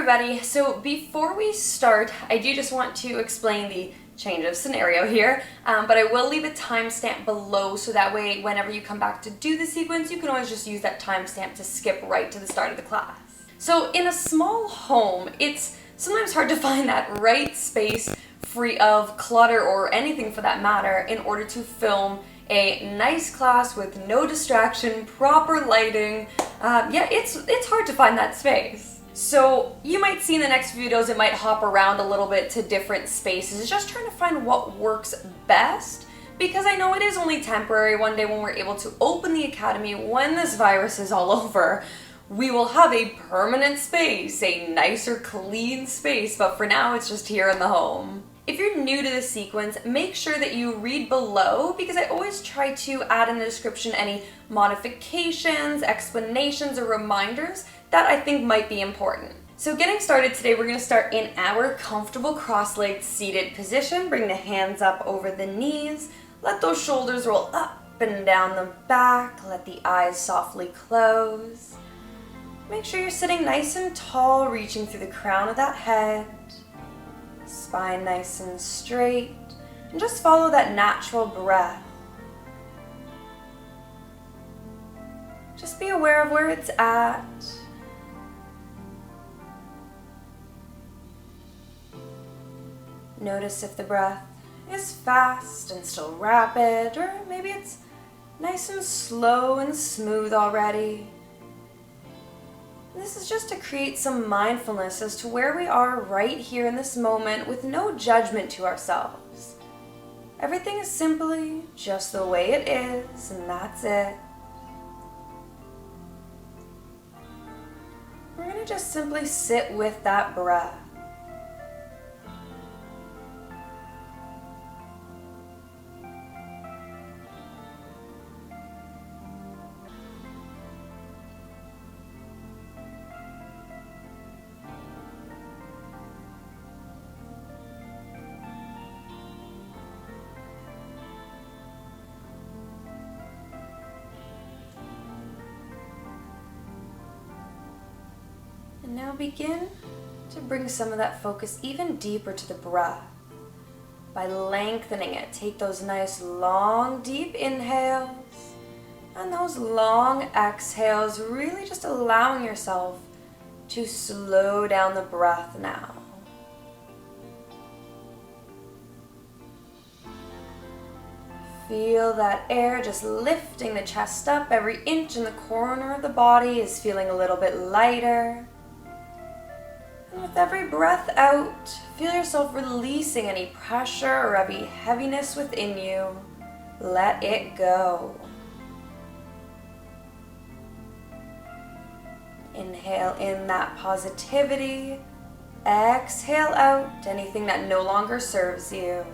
everybody. So before we start, I do just want to explain the change of scenario here, but I will leave a timestamp below so that way whenever you come back to do the sequence, you can always just use that timestamp to skip right to the start of the class. So in a small home, it's sometimes hard to find that right space free of clutter or anything for that matter in order to film a nice class with no distraction, proper lighting. It's hard to find that space. So you might see in the next few videos it might hop around a little bit to different spaces. It's just trying to find what works best, because I know it is only temporary. One day when we're able to open the academy, when this virus is all over, we will have a permanent space, a nicer, clean space, but for now it's just here in the home. If you're new to this sequence, make sure that you read below, because I always try to add in the description any modifications, explanations, or reminders that I think might be important. So getting started today, we're going to start in our comfortable cross-legged seated position. Bring the hands up over the knees. Let those shoulders roll up and down the back. Let the eyes softly close. Make sure you're sitting nice and tall, reaching through the crown of that head. Spine nice and straight. And just follow that natural breath. Just be aware of where it's at. Notice if the breath is fast and still rapid, or maybe it's nice and slow and smooth already. This is just to create some mindfulness as to where we are right here in this moment with no judgment to ourselves. Everything is simply just the way it is, and that's it. We're going to just simply sit with that breath. And now begin to bring some of that focus even deeper to the breath by lengthening it. Take those nice long deep inhales and those long exhales, really just allowing yourself to slow down the breath now. Feel that air just lifting the chest up. Every inch in the corner of the body is feeling a little bit lighter. And with every breath out, feel yourself releasing any pressure or any heaviness within you. Let it go. Inhale in that positivity. Exhale out anything that no longer serves you.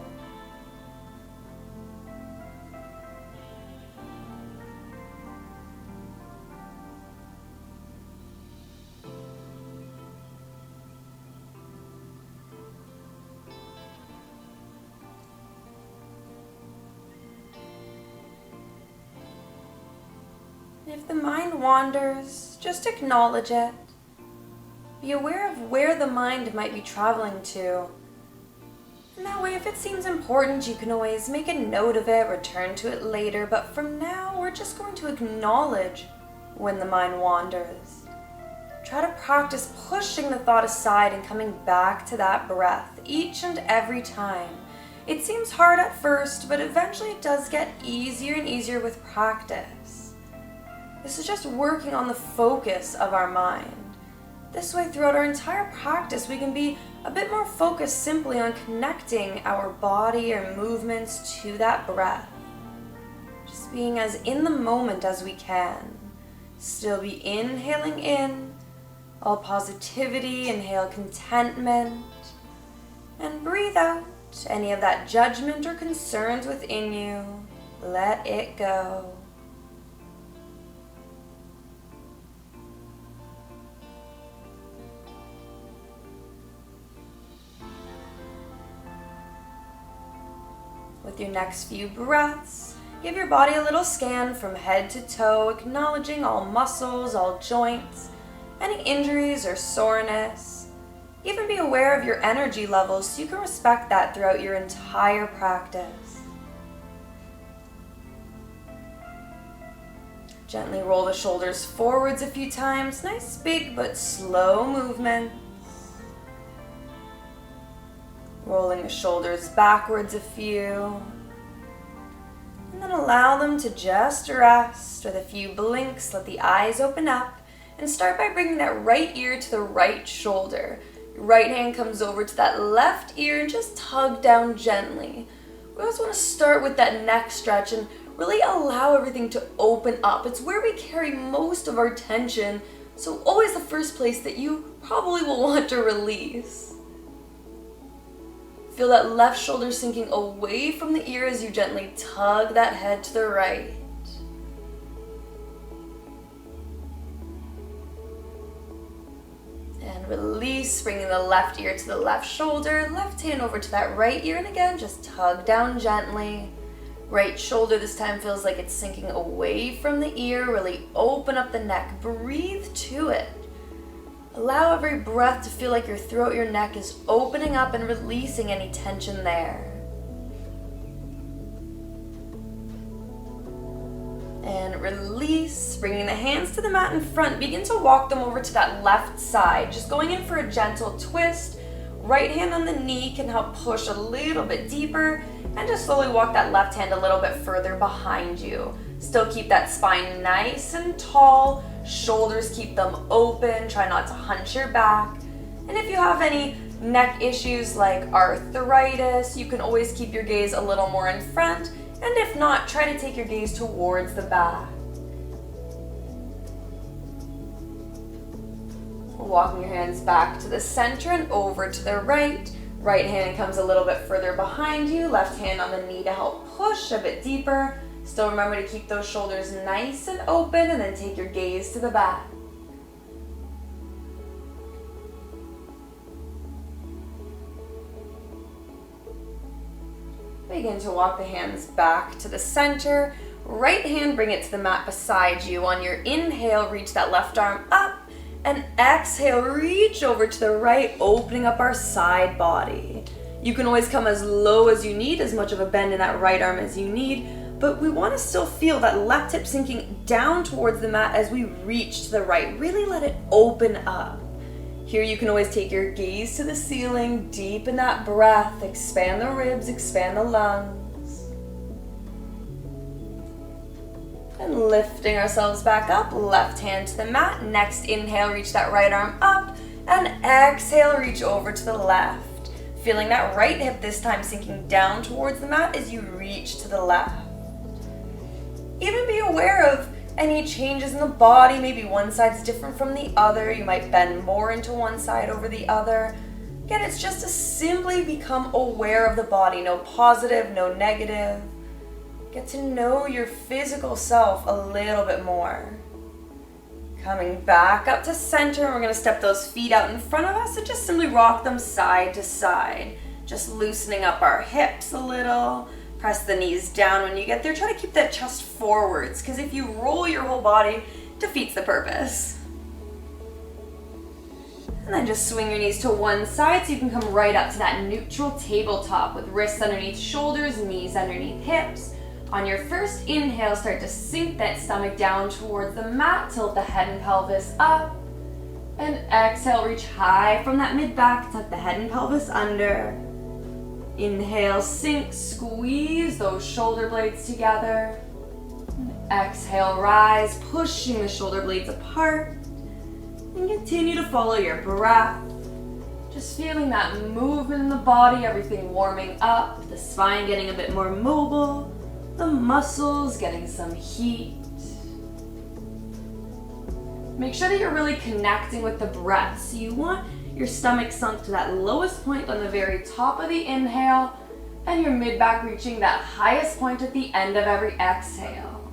If the mind wanders, just acknowledge it. Be aware of where the mind might be traveling to. And that way, if it seems important, you can always make a note of it, return to it later. But for now, we're just going to acknowledge when the mind wanders. Try to practice pushing the thought aside and coming back to that breath each and every time. It seems hard at first, but eventually it does get easier and easier with practice. This is just working on the focus of our mind. This way, throughout our entire practice, we can be a bit more focused simply on connecting our body or movements to that breath. Just being as in the moment as we can. Still be inhaling in, all positivity, inhale contentment, and breathe out any of that judgment or concerns within you. Let it go. With your next few breaths, give your body a little scan from head to toe, acknowledging all muscles, all joints, any injuries or soreness. Even be aware of your energy levels so you can respect that throughout your entire practice. Gently roll the shoulders forwards a few times. Nice big but slow movement. Rolling the shoulders backwards a few. And then allow them to just rest. With a few blinks, let the eyes open up. And start by bringing that right ear to the right shoulder. Your right hand comes over to that left ear and just tug down gently. We also want to start with that neck stretch and really allow everything to open up. It's where we carry most of our tension, so always the first place that you probably will want to release. Feel that left shoulder sinking away from the ear as you gently tug that head to the right. And release, bringing the left ear to the left shoulder, left hand over to that right ear, and again, just tug down gently. Right shoulder this time feels like it's sinking away from the ear. Really open up the neck. Breathe to it. Allow every breath to feel like your throat, your neck is opening up and releasing any tension there. And release, bringing the hands to the mat in front. Begin to walk them over to that left side. Just going in for a gentle twist. Right hand on the knee can help push a little bit deeper. And just slowly walk that left hand a little bit further behind you. Still keep that spine nice and tall. Shoulders, keep them open. Try not to hunch your back. And if you have any neck issues like arthritis, you can always keep your gaze a little more in front. And if not, try to take your gaze towards the back. Walking your hands back to the center and over to the right. Right hand comes a little bit further behind you. Left hand on the knee to help push a bit deeper. Still remember to keep those shoulders nice and open, and then take your gaze to the back. Begin to walk the hands back to the center. Right hand, bring it to the mat beside you. On your inhale, reach that left arm up. And exhale, reach over to the right, opening up our side body. You can always come as low as you need, as much of a bend in that right arm as you need, but we want to still feel that left hip sinking down towards the mat as we reach to the right. Really let it open up. Here you can always take your gaze to the ceiling, deepen that breath, expand the ribs, expand the lungs. And lifting ourselves back up, left hand to the mat. Next inhale, reach that right arm up. And exhale, reach over to the left. Feeling that right hip this time sinking down towards the mat as you reach to the left. Even be aware of any changes in the body. Maybe one side's different from the other. You might bend more into one side over the other. Again, it's just to simply become aware of the body. No positive, no negative. Get to know your physical self a little bit more. Coming back up to center, we're going to step those feet out in front of us and just simply rock them side to side. Just loosening up our hips a little. Press the knees down when you get there. Try to keep that chest forwards, because if you roll your whole body, it defeats the purpose. And then just swing your knees to one side so you can come right up to that neutral tabletop with wrists underneath shoulders, knees underneath hips. On your first inhale, start to sink that stomach down towards the mat, tilt the head and pelvis up. And exhale, reach high from that mid-back, tuck the head and pelvis under. Inhale, sink, squeeze those shoulder blades together. And exhale, rise, pushing the shoulder blades apart. And continue to follow your breath. Just feeling that movement in the body, everything warming up, the spine getting a bit more mobile. The muscles getting some heat. Make sure that you're really connecting with the breath. So you want your stomach sunk to that lowest point on the very top of the inhale, and your mid-back reaching that highest point at the end of every exhale.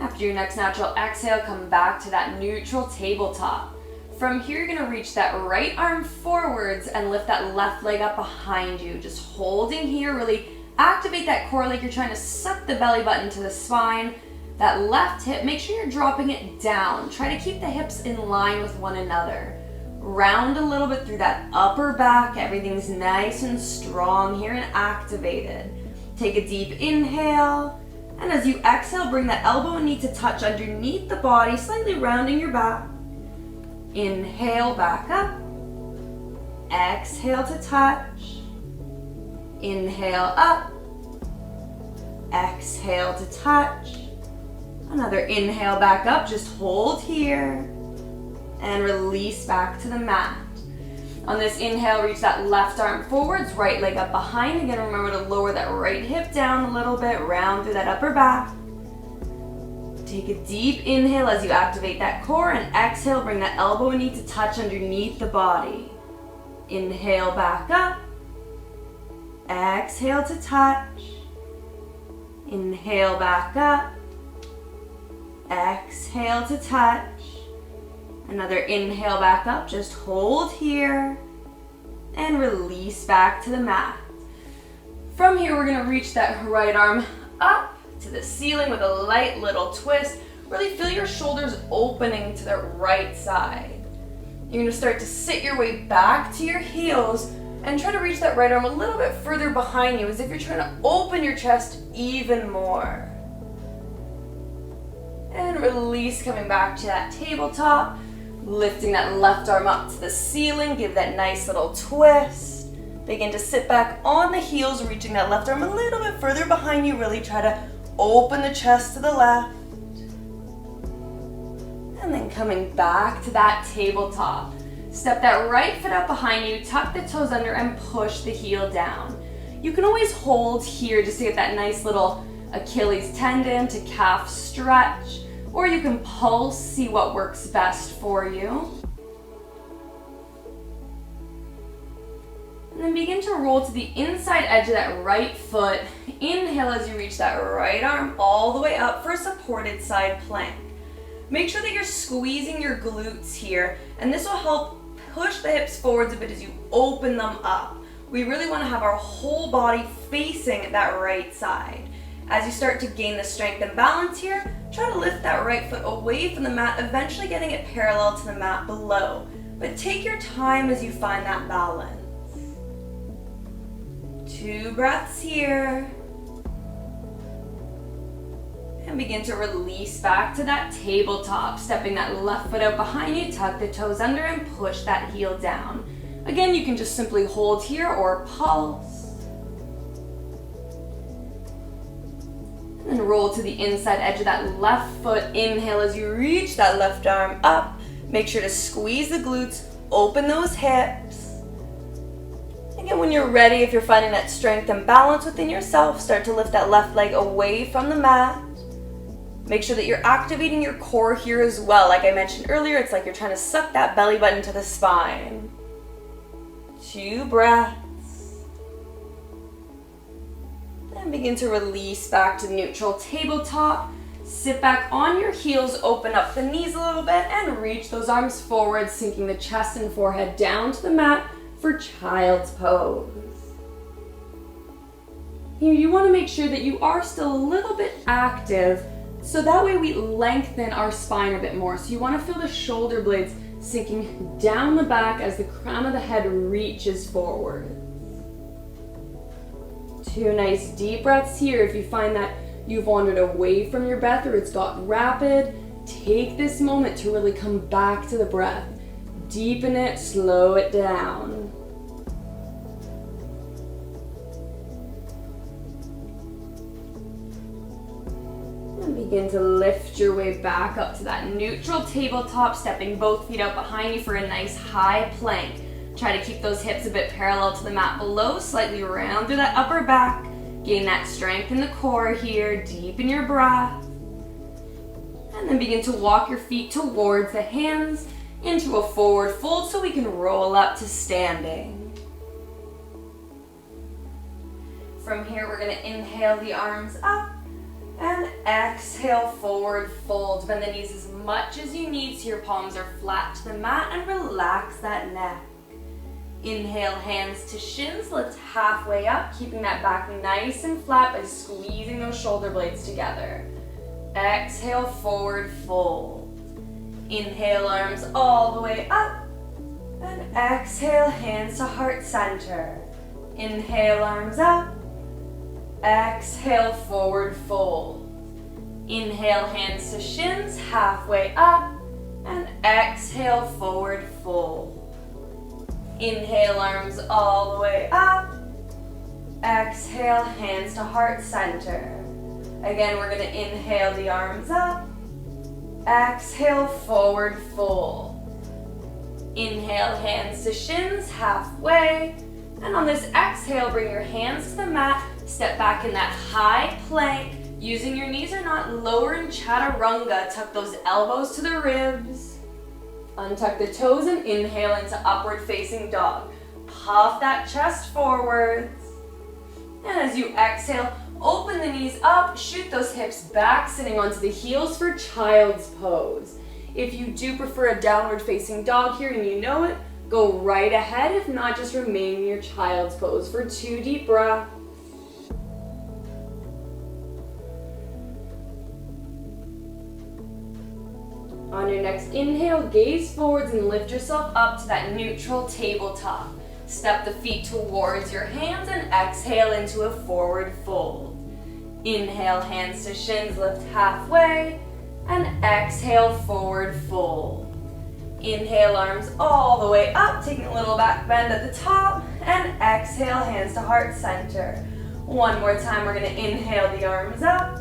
After your next natural exhale, come back to that neutral tabletop. From here, you're gonna reach that right arm forwards and lift that left leg up behind you. Just holding here, really activate that core like you're trying to suck the belly button to the spine. That left hip, make sure you're dropping it down. Try to keep the hips in line with one another. Round a little bit through that upper back. Everything's nice and strong here and activated. Take a deep inhale. And as you exhale, bring that elbow and knee to touch underneath the body, slightly rounding your back. Inhale, back up. Exhale to touch. Inhale up. Exhale to touch. Another inhale back up, just hold here. And release back to the mat. On this inhale, reach that left arm forwards, right leg up behind. Again, remember to lower that right hip down a little bit, round through that upper back. Take a deep inhale as you activate that core, and exhale, bring that elbow and knee to touch underneath the body. Inhale, back up. Exhale to touch. Inhale, back up. Exhale to touch. Another inhale back up, just hold here. And release back to the mat. From here, we're gonna reach that right arm up to the ceiling with a light little twist. Really feel your shoulders opening to the right side. You're gonna start to sit your way back to your heels and try to reach that right arm a little bit further behind you, as if you're trying to open your chest even more. And release, coming back to that tabletop. Lifting that left arm up to the ceiling, give that nice little twist. Begin to sit back on the heels, reaching that left arm a little bit further behind you. Really try to open the chest to the left. And then coming back to that tabletop. Step that right foot up behind you, tuck the toes under, and push the heel down. You can always hold here just to get that nice little Achilles tendon to calf stretch. Or you can pulse, see what works best for you. And then begin to roll to the inside edge of that right foot. Inhale as you reach that right arm all the way up for a supported side plank. Make sure that you're squeezing your glutes here, and this will help push the hips forwards a bit as you open them up. We really want to have our whole body facing that right side. As you start to gain the strength and balance here, try to lift that right foot away from the mat, eventually getting it parallel to the mat below. But take your time as you find that balance. 2 breaths here. And begin to release back to that tabletop, stepping that left foot out behind you, tuck the toes under, and push that heel down. Again, you can just simply hold here or pulse. And roll to the inside edge of that left foot. Inhale as you reach that left arm up. Make sure to squeeze the glutes, open those hips. Again, when you're ready, if you're finding that strength and balance within yourself, start to lift that left leg away from the mat. Make sure that you're activating your core here as well. Like I mentioned earlier, it's like you're trying to suck that belly button to the spine. 2 breaths. And begin to release back to neutral tabletop. Sit back on your heels, open up the knees a little bit, and reach those arms forward, sinking the chest and forehead down to the mat for child's pose. Here, you want to make sure that you are still a little bit active, so that way we lengthen our spine a bit more. So you want to feel the shoulder blades sinking down the back as the crown of the head reaches forward. 2 nice deep breaths here. If you find that you've wandered away from your breath or it's got rapid, take this moment to really come back to the breath. Deepen it, slow it down. And begin to lift your way back up to that neutral tabletop, stepping both feet out behind you for a nice high plank. Try to keep those hips a bit parallel to the mat below, slightly round through that upper back. Gain that strength in the core here, deepen your breath. And then begin to walk your feet towards the hands into a forward fold so we can roll up to standing. From here, we're going to inhale the arms up and exhale, forward fold. Bend the knees as much as you need so your palms are flat to the mat, and relax that neck. Inhale, hands to shins. Lift halfway up, keeping that back nice and flat by squeezing those shoulder blades together. Exhale, forward fold. Inhale, arms all the way up. And exhale, hands to heart center. Inhale, arms up. Exhale, forward fold. Inhale, hands to shins, halfway up. And exhale, forward fold. Inhale, arms all the way up. Exhale, hands to heart center. Again, we're going to inhale the arms up. Exhale, forward fold. Inhale, hands to shins, halfway. And on this exhale, bring your hands to the mat. Step back in that high plank. Using your knees or not, lower in chaturanga. Tuck those elbows to the ribs. Untuck the toes and inhale into upward facing dog. Puff that chest forwards. And as you exhale, open the knees up, shoot those hips back, sitting onto the heels for child's pose. If you do prefer a downward facing dog here and you know it, go right ahead. If not, just remain in your child's pose for 2 deep breaths. On your next inhale, gaze forwards and lift yourself up to that neutral tabletop. Step the feet towards your hands and exhale into a forward fold. Inhale, hands to shins, lift halfway, and exhale, forward fold. Inhale, arms all the way up, taking a little back bend at the top, and exhale, hands to heart center. One more time, we're going to inhale the arms up,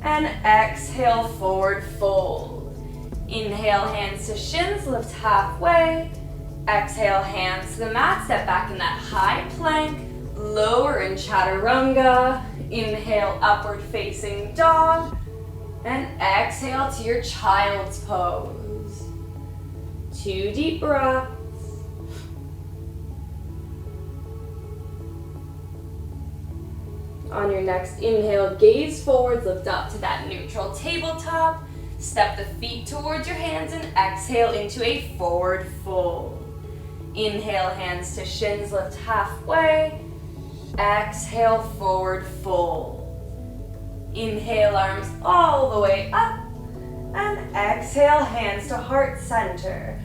and exhale, forward fold. Inhale, hands to shins, lift halfway. Exhale, hands to the mat, step back in that high plank. Lower in chaturanga. Inhale, upward facing dog. And exhale to your child's pose. 2 deep breaths. On your next inhale, gaze forwards, lift up to that neutral tabletop. Step the feet towards your hands and exhale into a forward fold. Inhale, hands to shins, lift halfway. Exhale, forward fold. Inhale, arms all the way up. And exhale, hands to heart center.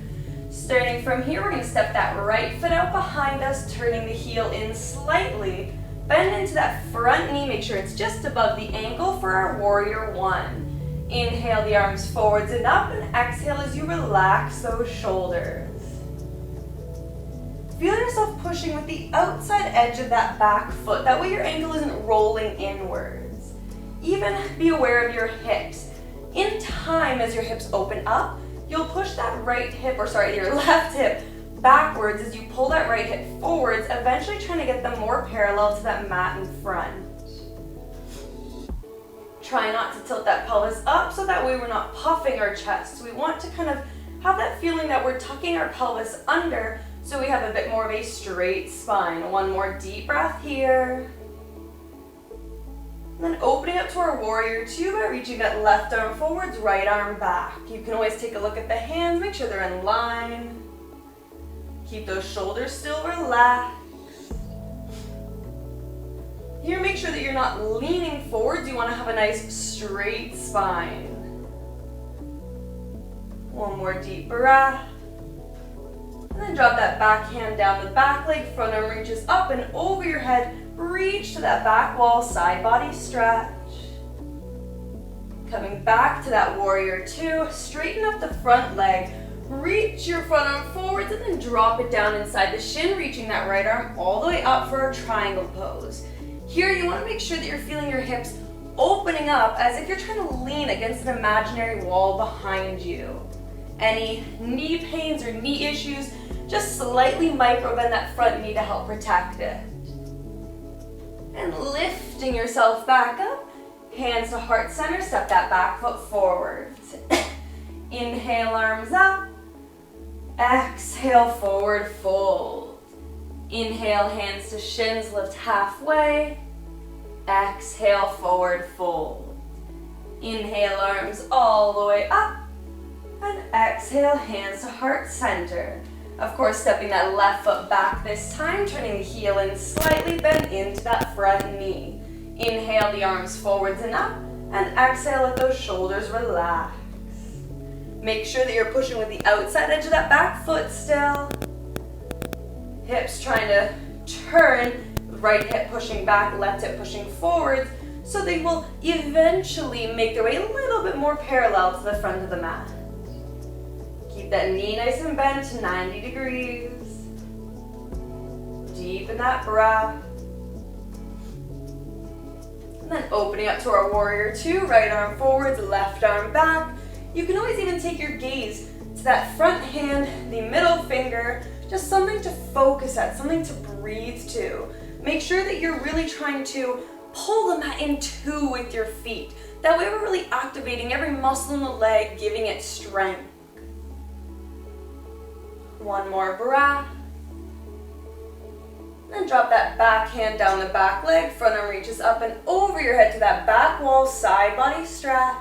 Starting from here, we're going to step that right foot out behind us, turning the heel in slightly. Bend into that front knee, make sure it's just above the ankle for our warrior one. Inhale the arms forwards and up, and exhale as you relax those shoulders. Feel yourself pushing with the outside edge of that back foot. That way your ankle isn't rolling inwards. Even be aware of your hips. In time, as your hips open up, you'll push that your left hip backwards as you pull that right hip forwards, eventually trying to get them more parallel to that mat in front. Try not to tilt that pelvis up so that way we're not puffing our chest. We want to kind of have that feeling that we're tucking our pelvis under so we have a bit more of a straight spine. One more deep breath here. And then opening up to our warrior two by reaching that left arm forwards, right arm back. You can always take a look at the hands, make sure they're in line. Keep those shoulders still relaxed. Here, make sure that you're not leaning forwards. You want to have a nice straight spine. One more deep breath. And then drop that back hand down the back leg, front arm reaches up and over your head. Reach to that back wall, side body stretch. Coming back to that warrior two, straighten up the front leg. Reach your front arm forwards and then drop it down inside the shin, reaching that right arm all the way up for our triangle pose. Here, you want to make sure that you're feeling your hips opening up as if you're trying to lean against an imaginary wall behind you. Any knee pains or knee issues, just slightly micro bend that front knee to help protect it. And lifting yourself back up, hands to heart center, step that back foot forwards. Inhale, arms up. Exhale, forward fold. Inhale, hands to shins, lift halfway. Exhale, forward fold. Inhale, arms all the way up. And exhale, hands to heart center. Of course, stepping that left foot back this time, turning the heel in slightly, bend into that front knee. Inhale the arms forwards and up, and exhale, let those shoulders relax. Make sure that you're pushing with the outside edge of that back foot still. Hips trying to turn, right hip pushing back, left hip pushing forwards, so they will eventually make their way a little bit more parallel to the front of the mat. Keep that knee nice and bent to 90 degrees. Deepen that breath. And then opening up to our warrior two, right arm forwards, left arm back. You can always even take your gaze to that front hand, the middle finger, just something to focus at, something to breathe to. Make sure that you're really trying to pull the mat in two with your feet. That way we're really activating every muscle in the leg, giving it strength. One more breath. Then drop that back hand down the back leg, front arm reaches up and over your head to that back wall, side body stretch.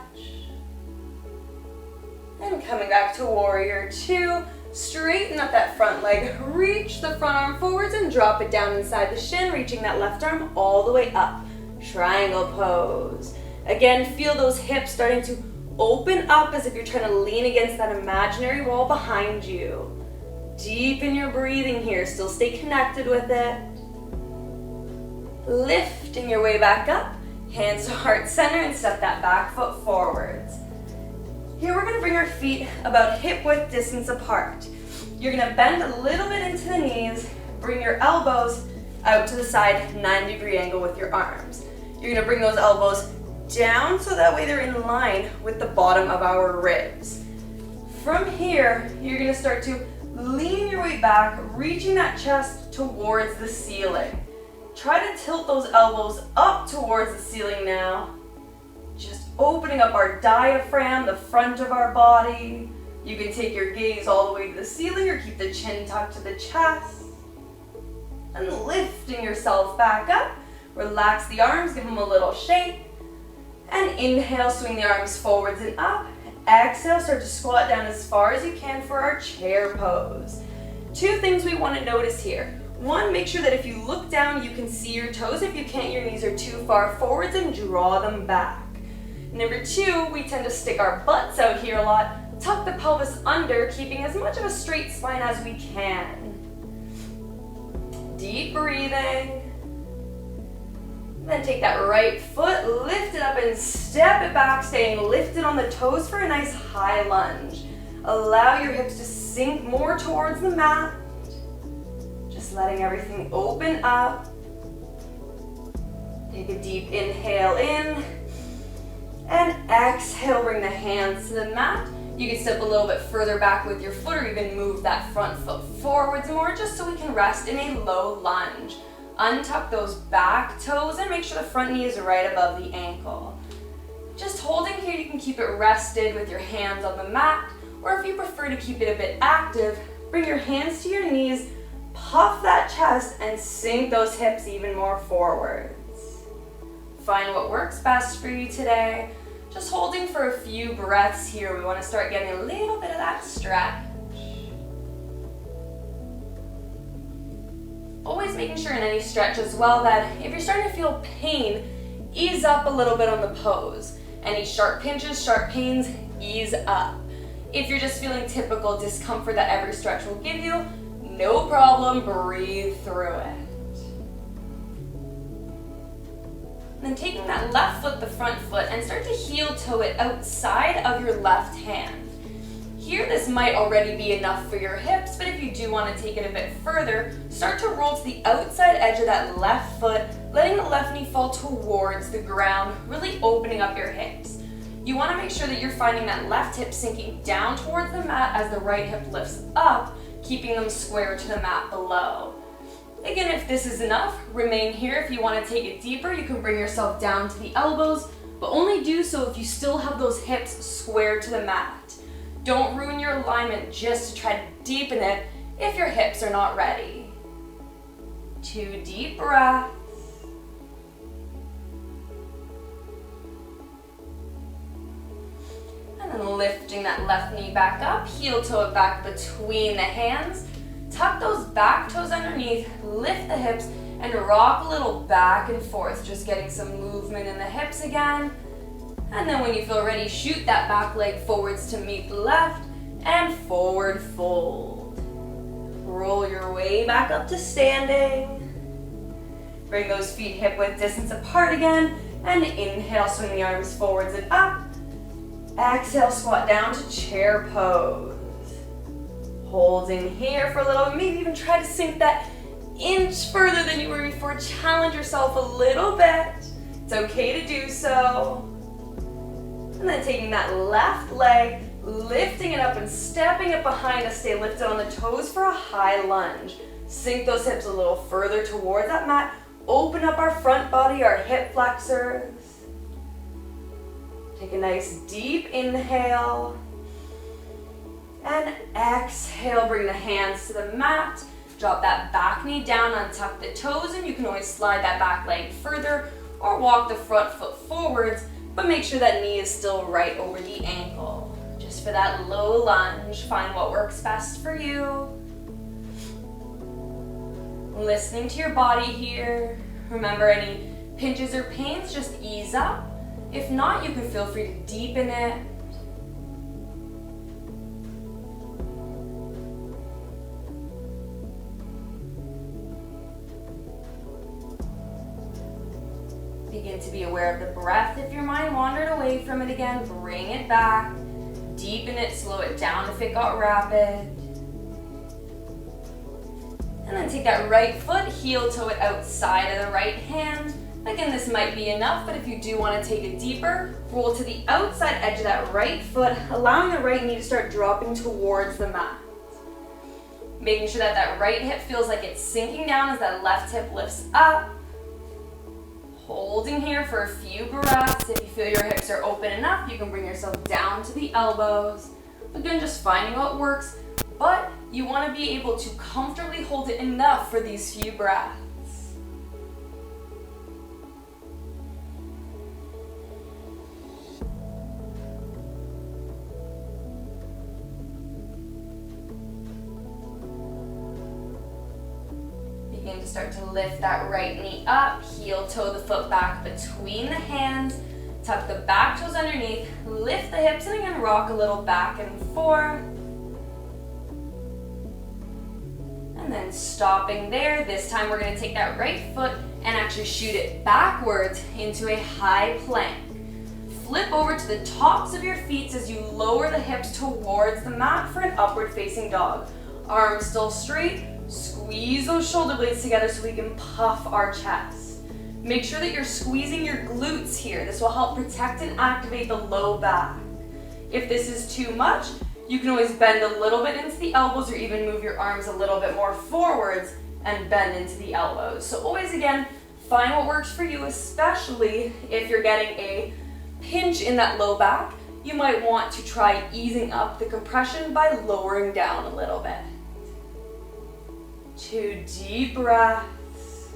And coming back to warrior two, straighten up that front leg, reach the front arm forwards and drop it down inside the shin, reaching that left arm all the way up. Triangle pose. Again, feel those hips starting to open up as if you're trying to lean against that imaginary wall behind you. Deepen your breathing here, still stay connected with it. Lifting your way back up, hands to heart center and step that back foot forwards. Here we're gonna bring our feet about hip width distance apart. You're gonna bend a little bit into the knees, bring your elbows out to the side, 90-degree angle with your arms. You're gonna bring those elbows down so that way they're in line with the bottom of our ribs. From here, you're gonna start to lean your way back, reaching that chest towards the ceiling. Try to tilt those elbows up towards the ceiling now. Just opening up our diaphragm, the front of our body. You can take your gaze all the way to the ceiling or keep the chin tucked to the chest. And lifting yourself back up. Relax the arms, give them a little shake. And inhale, swing the arms forwards and up. Exhale, start to squat down as far as you can for our chair pose. Two things we want to notice here. One, make sure that if you look down, you can see your toes. If you can't, your knees are too far forwards and draw them back. Number two, we tend to stick our butts out here a lot. Tuck the pelvis under, keeping as much of a straight spine as we can. Deep breathing. Then take that right foot, lift it up and step it back, staying lifted on the toes for a nice high lunge. Allow your hips to sink more towards the mat. Just letting everything open up. Take a deep inhale in. And exhale, bring the hands to the mat. You can step a little bit further back with your foot or even move that front foot forwards more just so we can rest in a low lunge. Untuck those back toes and make sure the front knee is right above the ankle. Just holding here, you can keep it rested with your hands on the mat, or if you prefer to keep it a bit active, bring your hands to your knees, puff that chest, and sink those hips even more forwards. Find what works best for you today. Just holding for a few breaths here. We want to start getting a little bit of that stretch. Always making sure in any stretch as well that if you're starting to feel pain, ease up a little bit on the pose. Any sharp pinches, sharp pains, ease up. If you're just feeling typical discomfort that every stretch will give you, no problem, breathe through it. Then taking that left foot, the front foot, and start to heel toe it outside of your left hand. Here, this might already be enough for your hips, but if you do want to take it a bit further, start to roll to the outside edge of that left foot, letting the left knee fall towards the ground, really opening up your hips. You want to make sure that you're finding that left hip sinking down towards the mat as the right hip lifts up, keeping them square to the mat below. Again, if this is enough, remain here. If you want to take it deeper, you can bring yourself down to the elbows, but only do so if you still have those hips square to the mat. Don't ruin your alignment just to try to deepen it if your hips are not ready. 2 deep breaths. And then lifting that left knee back up, heel toe it back between the hands. Tuck those back toes underneath, lift the hips, and rock a little back and forth, just getting some movement in the hips again. And then when you feel ready, shoot that back leg forwards to meet the left, and forward fold. Roll your way way back up to standing. Bring those feet hip-width distance apart again, and inhale, swing the arms forwards and up. Exhale, squat down to chair pose. Holding here for a little, maybe even try to sink that inch further than you were before. Challenge yourself a little bit. It's okay to do so. And then taking that left leg, lifting it up and stepping it behind us. Stay lifted on the toes for a high lunge. Sink those hips a little further towards that mat. Open up our front body, our hip flexors. Take a nice deep inhale. And exhale, bring the hands to the mat. Drop that back knee down, untuck the toes, and you can always slide that back leg further or walk the front foot forwards, but make sure that knee is still right over the ankle. Just for that low lunge, find what works best for you. Listening to your body here. Remember, any pinches or pains, just ease up. If not, you can feel free to deepen it. Begin to be aware of the breath. If your mind wandered away from it again, bring it back. Deepen it, slow it down if it got rapid. And then take that right foot, heel toe it outside of the right hand. Again, this might be enough, but if you do want to take it deeper, roll to the outside edge of that right foot, allowing the right knee to start dropping towards the mat. Making sure that that right hip feels like it's sinking down as that left hip lifts up. Holding here for a few breaths. If you feel your hips are open enough, you can bring yourself down to the elbows. Again, just finding what works, but you want to be able to comfortably hold it enough for these few breaths. Begin to start to lift that right knee up, heel toe the foot back between the hands, tuck the back toes underneath, lift the hips, and again rock a little back and forth. And then stopping there. This time we're going to take that right foot and actually shoot it backwards into a high plank. Flip over to the tops of your feet as you lower the hips towards the mat for an upward facing dog. Arms still straight. Squeeze those shoulder blades together so we can puff our chest. Make sure that you're squeezing your glutes here. This will help protect and activate the low back. If this is too much, you can always bend a little bit into the elbows or even move your arms a little bit more forwards and bend into the elbows. So always, again, find what works for you, especially if you're getting a pinch in that low back. You might want to try easing up the compression by lowering down a little bit. 2 deep breaths.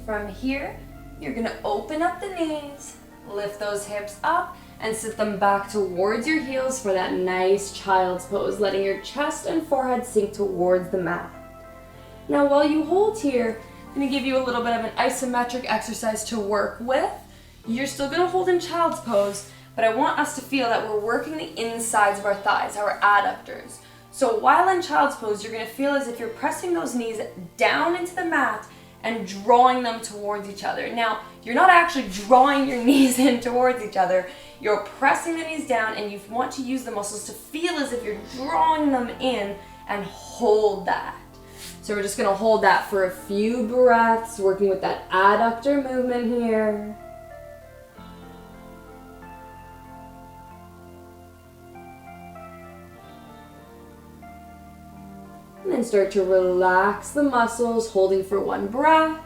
From here, you're going to open up the knees, lift those hips up, and sit them back towards your heels for that nice child's pose, letting your chest and forehead sink towards the mat. Now, while you hold here, I'm going to give you a little bit of an isometric exercise to work with. You're still going to hold in child's pose, but I want us to feel that we're working the insides of our thighs, our adductors. So while in child's pose, you're going to feel as if you're pressing those knees down into the mat and drawing them towards each other. Now, you're not actually drawing your knees in towards each other. You're pressing the knees down, and you want to use the muscles to feel as if you're drawing them in and hold that. So we're just going to hold that for a few breaths, working with that adductor movement here. And then start to relax the muscles, holding for one breath.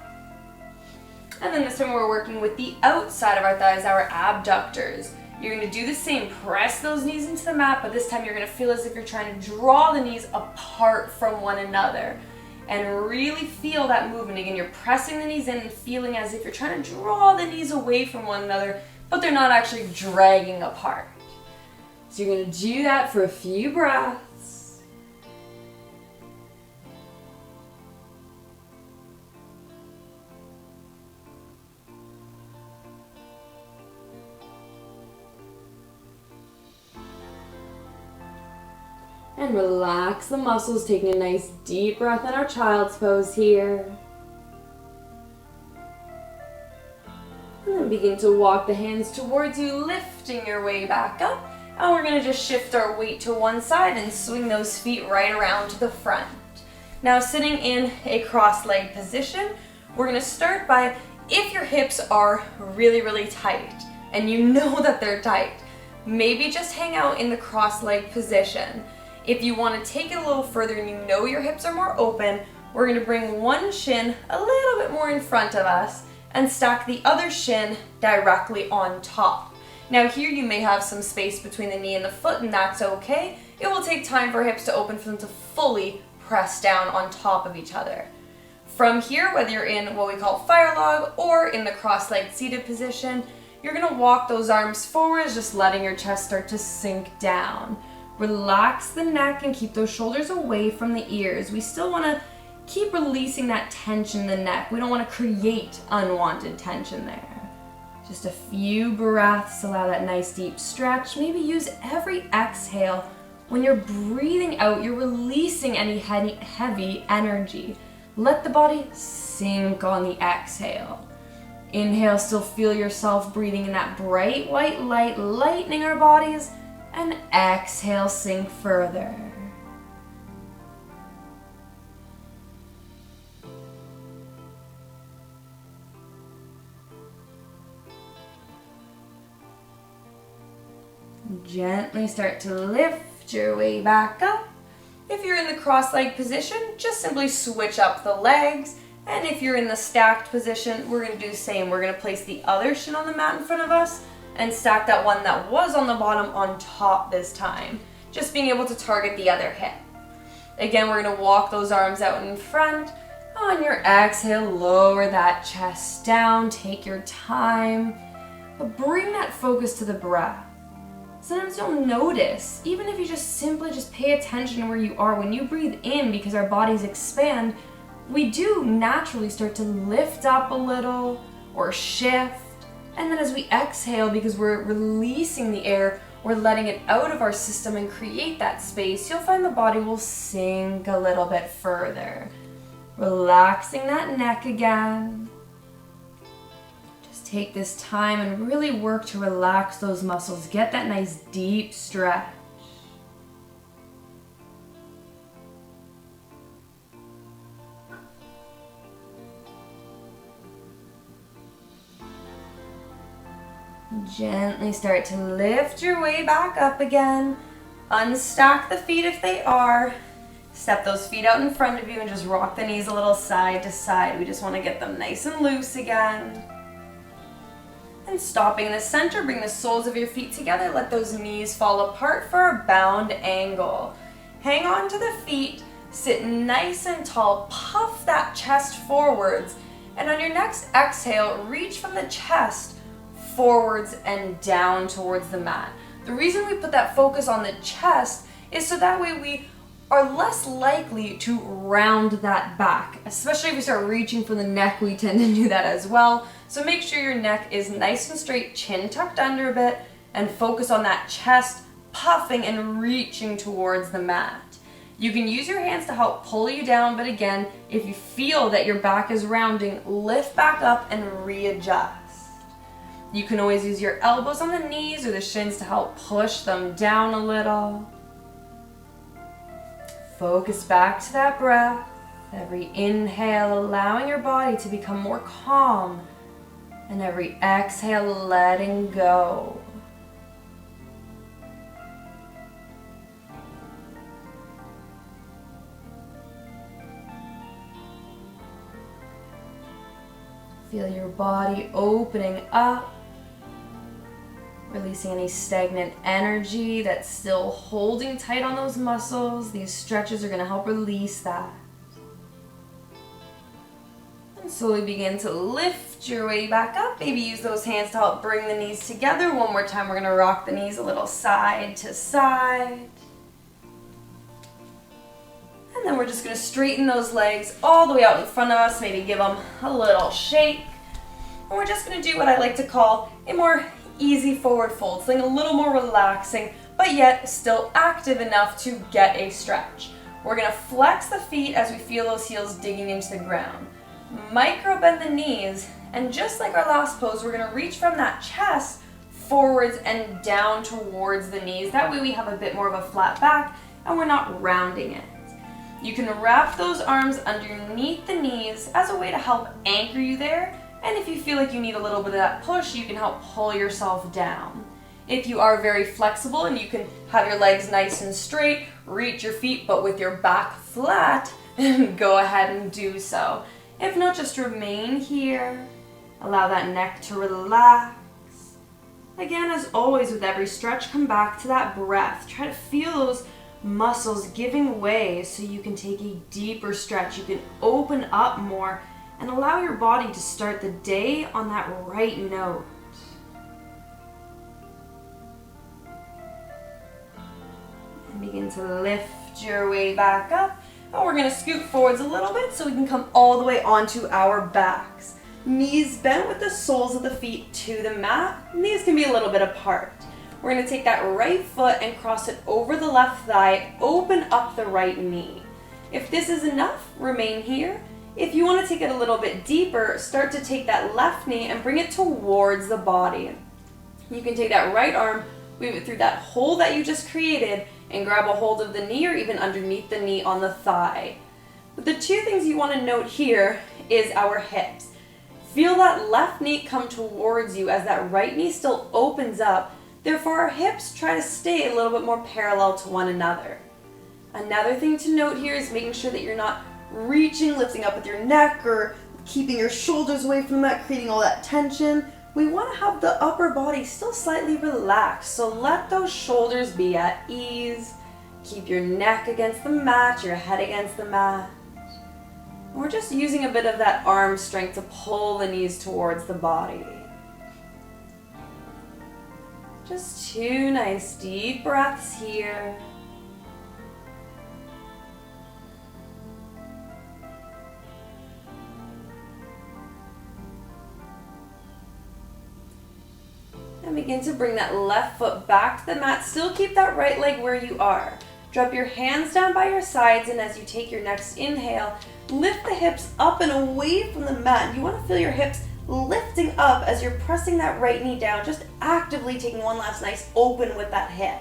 And then this time we're working with the outside of our thighs, our abductors. You're going to do the same, press those knees into the mat, but this time you're going to feel as if you're trying to draw the knees apart from one another. And really feel that movement. Again, you're pressing the knees in and feeling as if you're trying to draw the knees away from one another, but they're not actually dragging apart. So you're going to do that for a few breaths. And relax the muscles, taking a nice deep breath in our child's pose here. And then begin to walk the hands towards you, lifting your way back up. And we're going to just shift our weight to one side and swing those feet right around to the front. Now sitting in a cross-legged position, we're going to start by, if your hips are really, really tight, and you know that they're tight, maybe just hang out in the cross-legged position. If you want to take it a little further and you know your hips are more open, we're going to bring one shin a little bit more in front of us and stack the other shin directly on top. Now here you may have some space between the knee and the foot, and that's okay. It will take time for hips to open for them to fully press down on top of each other. From here, whether you're in what we call fire log or in the cross-legged seated position, you're going to walk those arms forwards, just letting your chest start to sink down. Relax the neck and keep those shoulders away from the ears. We still want to keep releasing that tension in the neck. We don't want to create unwanted tension there. Just a few breaths, allow that nice deep stretch. Maybe use every exhale. When you're breathing out, you're releasing any heavy energy. Let the body sink on the exhale. Inhale, still feel yourself breathing in that bright white light, lightening our bodies. And exhale, sink further. Gently start to lift your way back up. If you're in the cross-legged position, just simply switch up the legs. And if you're in the stacked position, we're going to do the same. We're going to place the other shin on the mat in front of us and stack that one that was on the bottom on top this time. Just being able to target the other hip. Again, we're going to walk those arms out in front. On your exhale, lower that chest down. Take your time. But bring that focus to the breath. Sometimes you'll notice, even if you just simply pay attention to where you are, when you breathe in, because our bodies expand, we do naturally start to lift up a little or shift. And then as we exhale, because we're releasing the air, we're letting it out of our system and create that space, you'll find the body will sink a little bit further. Relaxing that neck again. Take this time and really work to relax those muscles. Get that nice deep stretch. Gently start to lift your way back up again. Unstack the feet if they are. Step those feet out in front of you and just rock the knees a little side to side. We just want to get them nice and loose again. And stopping in the center, bring the soles of your feet together. Let those knees fall apart for a bound angle. Hang on to the feet. Sit nice and tall. Puff that chest forwards. And on your next exhale, reach from the chest forwards and down towards the mat. The reason we put that focus on the chest is so that way we are less likely to round that back. Especially if we start reaching for the neck, we tend to do that as well. So make sure your neck is nice and straight, chin tucked under a bit, and focus on that chest puffing and reaching towards the mat. You can use your hands to help pull you down, but again, if you feel that your back is rounding, lift back up and readjust. You can always use your elbows on the knees or the shins to help push them down a little. Focus back to that breath. Every inhale, allowing your body to become more calm. And every exhale, letting go. Feel your body opening up, releasing any stagnant energy that's still holding tight on those muscles. These stretches are going to help release that. And slowly begin to lift your way back up. Maybe use those hands to help bring the knees together. One more time, we're going to rock the knees a little side to side. And then we're just going to straighten those legs all the way out in front of us. Maybe give them a little shake. And we're just going to do what I like to call a more easy forward fold, something a little more relaxing, but yet still active enough to get a stretch. We're gonna flex the feet as we feel those heels digging into the ground. Micro bend the knees, and just like our last pose, we're gonna reach from that chest forwards and down towards the knees. That way we have a bit more of a flat back and we're not rounding it. You can wrap those arms underneath the knees as a way to help anchor you there. And if you feel like you need a little bit of that push, you can help pull yourself down. If you are very flexible and you can have your legs nice and straight, reach your feet but with your back flat, go ahead and do so. If not, just remain here. Allow that neck to relax. Again, as always with every stretch, come back to that breath. Try to feel those muscles giving way so you can take a deeper stretch. You can open up more and allow your body to start the day on that right note. And begin to lift your way back up. And we're going to scoot forwards a little bit so we can come all the way onto our backs. Knees bent with the soles of the feet to the mat. Knees can be a little bit apart. We're going to take that right foot and cross it over the left thigh, open up the right knee. If this is enough, remain here. If you want to take it a little bit deeper, start to take that left knee and bring it towards the body. You can take that right arm, weave it through that hole that you just created, and grab a hold of the knee or even underneath the knee on the thigh. But the two things you want to note here is our hips. Feel that left knee come towards you as that right knee still opens up. Therefore, our hips try to stay a little bit more parallel to one another. Another thing to note here is making sure that you're not reaching, lifting up with your neck, or keeping your shoulders away from the mat, creating all that tension. We want to have the upper body still slightly relaxed, so let those shoulders be at ease. Keep your neck against the mat, your head against the mat. We're just using a bit of that arm strength to pull the knees towards the body. Just two nice deep breaths here. And begin to bring that left foot back to the mat. Still keep that right leg where you are. Drop your hands down by your sides, and as you take your next inhale, lift the hips up and away from the mat. You want to feel your hips lifting up as you're pressing that right knee down, just actively taking one last nice open with that hip.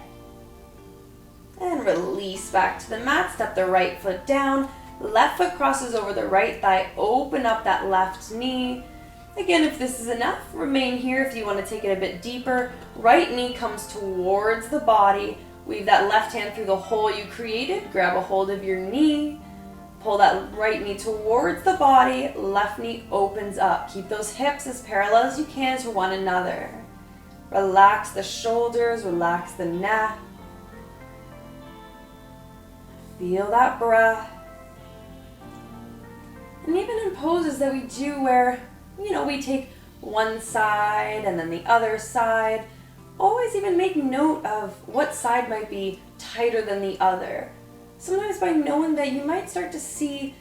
And release back to the mat, step the right foot down, left foot crosses over the right thigh, open up that left knee. Again, if this is enough, remain here. If you want to take it a bit deeper, right knee comes towards the body, weave that left hand through the hole you created, grab a hold of your knee, pull that right knee towards the body, left knee opens up. Keep those hips as parallel as you can to one another. Relax the shoulders, relax the neck. Feel that breath. And even in poses that we do where, we take one side and then the other side, always even make note of what side might be tighter than the other. Sometimes by knowing that, you might start to see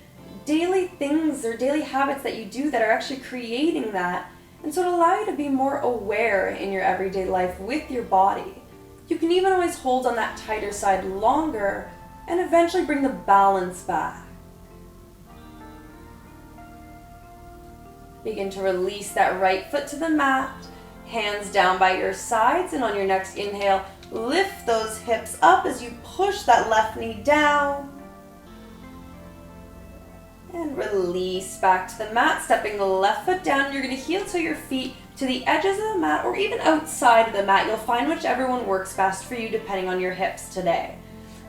daily things or daily habits that you do that are actually creating that. And so it'll allow you to be more aware in your everyday life with your body. You can even always hold on that tighter side longer and eventually bring the balance back. Begin to release that right foot to the mat, hands down by your sides, and on your next inhale, lift those hips up as you push that left knee down. And release back to the mat, stepping the left foot down. You're going to heel toe your feet to the edges of the mat or even outside of the mat. You'll find whichever one works best for you depending on your hips today.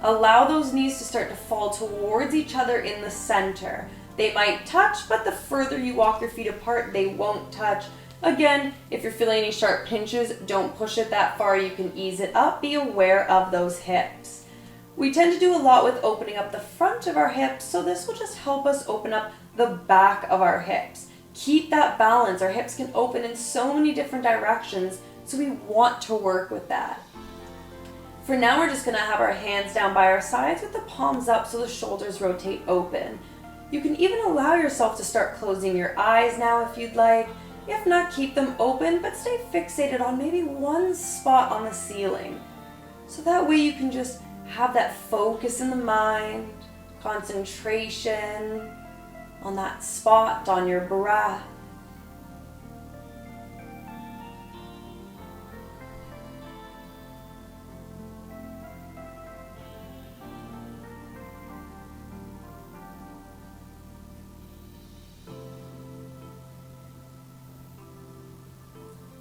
Allow those knees to start to fall towards each other in the center. They might touch, but the further you walk your feet apart, they won't touch. Again, if you're feeling any sharp pinches, don't push it that far. You can ease it up. Be aware of those hips. We tend to do a lot with opening up the front of our hips, so this will just help us open up the back of our hips. Keep that balance. Our hips can open in so many different directions, so we want to work with that. For now, we're just going to have our hands down by our sides with the palms up so the shoulders rotate open. You can even allow yourself to start closing your eyes now if you'd like. If not, keep them open, but stay fixated on maybe one spot on the ceiling. So that way you can just have that focus in the mind, concentration on that spot, on your breath.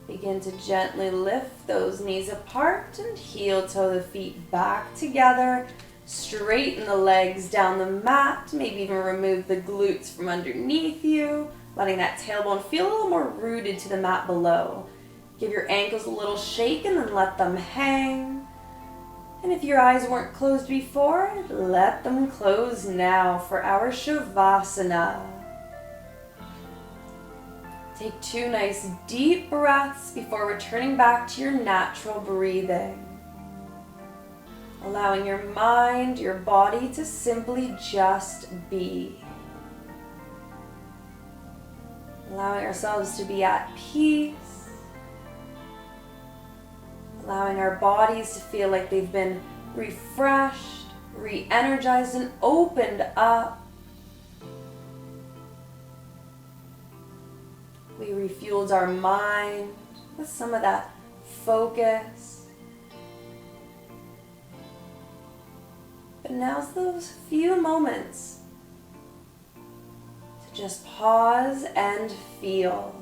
Begin to gently lift those knees apart and heel-toe the feet back together. Straighten the legs down the mat. Maybe even remove the glutes from underneath you, letting that tailbone feel a little more rooted to the mat below. Give your ankles a little shake and then let them hang. And if your eyes weren't closed before, let them close now for our Shavasana. Take 2 nice deep breaths before returning back to your natural breathing. Allowing your mind, your body to simply just be. Allowing ourselves to be at peace. Allowing our bodies to feel like they've been refreshed, re-energized, and opened up. We refueled our mind with some of that focus. But now's those few moments to just pause and feel.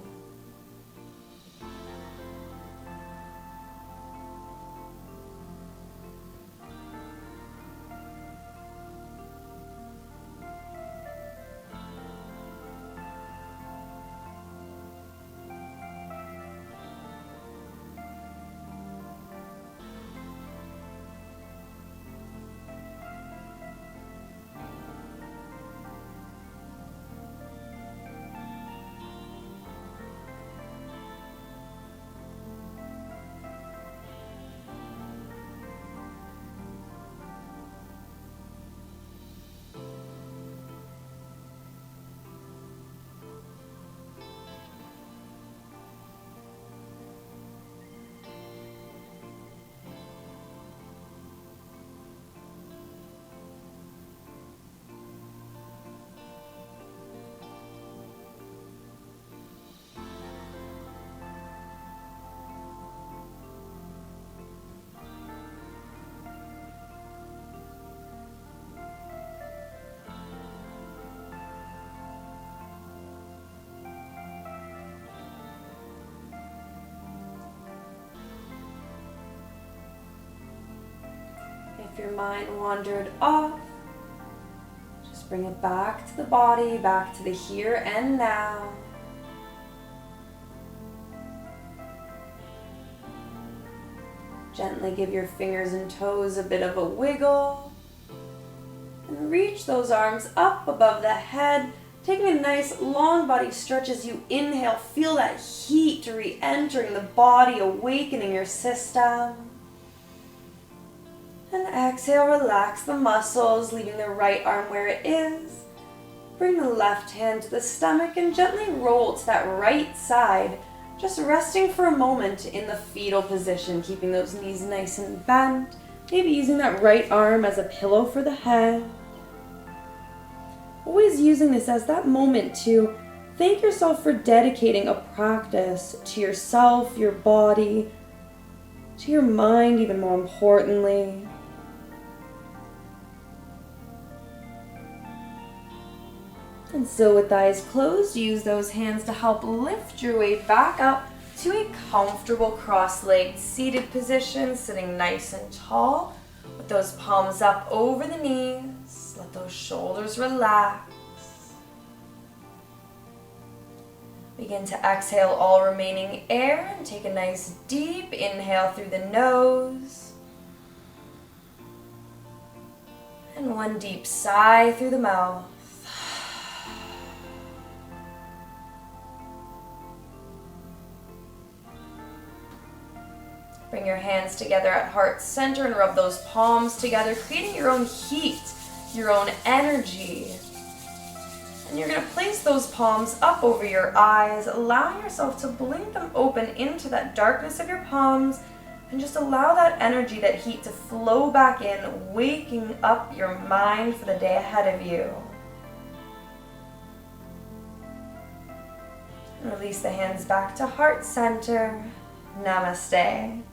If your mind wandered off, just bring it back to the body, back to the here and now. Gently give your fingers and toes a bit of a wiggle. And reach those arms up above the head, taking a nice long body stretch as you inhale. Feel that heat re-entering the body, awakening your system. And exhale, relax the muscles, leaving the right arm where it is. Bring the left hand to the stomach and gently roll to that right side, just resting for a moment in the fetal position, keeping those knees nice and bent, maybe using that right arm as a pillow for the head. Always using this as that moment to thank yourself for dedicating a practice to yourself, your body, to your mind, even more importantly. And so with eyes closed, use those hands to help lift your way back up to a comfortable cross-legged seated position, sitting nice and tall with those palms up over the knees. Let those shoulders relax. Begin to exhale all remaining air and take a nice deep inhale through the nose. And one deep sigh through the mouth. Bring your hands together at heart center and rub those palms together, creating your own heat, your own energy. And you're going to place those palms up over your eyes, allowing yourself to blink them open into that darkness of your palms, and just allow that energy, that heat to flow back in, waking up your mind for the day ahead of you. And release the hands back to heart center. Namaste.